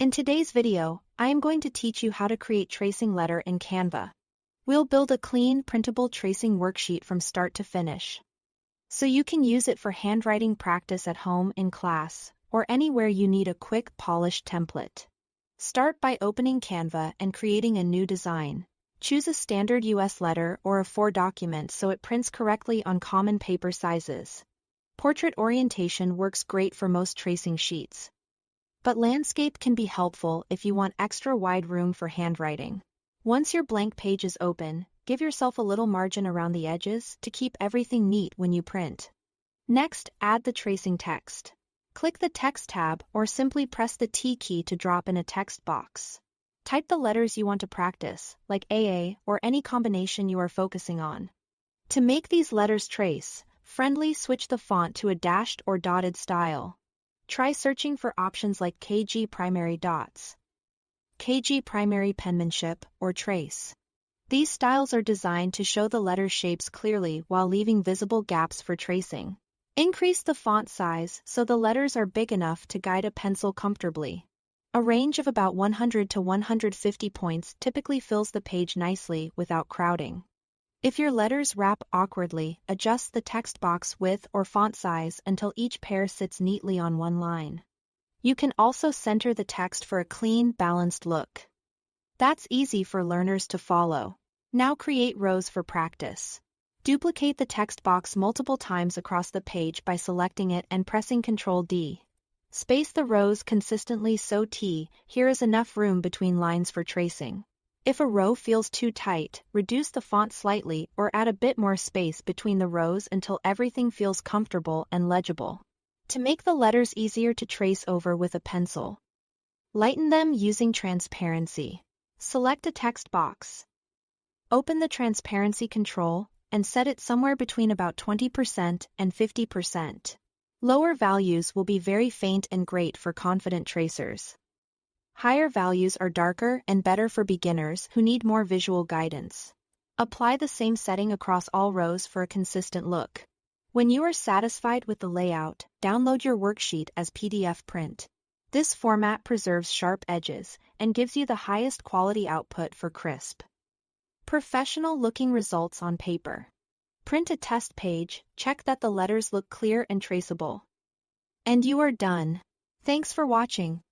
In today's video, I am going to teach you how to create tracing letter in Canva. We'll build a clean, printable tracing worksheet from start to finish. So you can use it for handwriting practice at home, in class, or anywhere you need a quick, polished template. Start by opening Canva and creating a new design. Choose a standard US letter or A4 document so it prints correctly on common paper sizes. Portrait orientation works great for most tracing sheets. But landscape can be helpful if you want extra wide room for handwriting. Once your blank page is open, give yourself a little margin around the edges to keep everything neat when you print. Next, add the tracing text. Click the Text tab or simply press the T key to drop in a text box. Type the letters you want to practice, like AA or any combination you are focusing on. To make these letters trace, friendly switch the font to a dashed or dotted style. Try searching for options like KG primary dots, KG primary penmanship, or trace. These styles are designed to show the letter shapes clearly while leaving visible gaps for tracing. Increase the font size so the letters are big enough to guide a pencil comfortably. A range of about 100 to 150 points typically fills the page nicely without crowding. If your letters wrap awkwardly, adjust the text box width or font size until each pair sits neatly on one line. You can also center the text for a clean, balanced look. That's easy for learners to follow. Now create rows for practice. Duplicate the text box multiple times across the page by selecting it and pressing Ctrl D. Space the rows consistently so here is enough room between lines for tracing. If a row feels too tight, reduce the font slightly or add a bit more space between the rows until everything feels comfortable and legible. To make the letters easier to trace over with a pencil, lighten them using transparency. Select a text box. Open the transparency control and set it somewhere between about 20% and 50%. Lower values will be very faint and great for confident tracers. Higher values are darker and better for beginners who need more visual guidance. Apply the same setting across all rows for a consistent look. When you are satisfied with the layout, download your worksheet as PDF print. This format preserves sharp edges and gives you the highest quality output for crisp, professional-looking results on paper. Print a test page, check that the letters look clear and traceable. And you are done. Thanks for watching.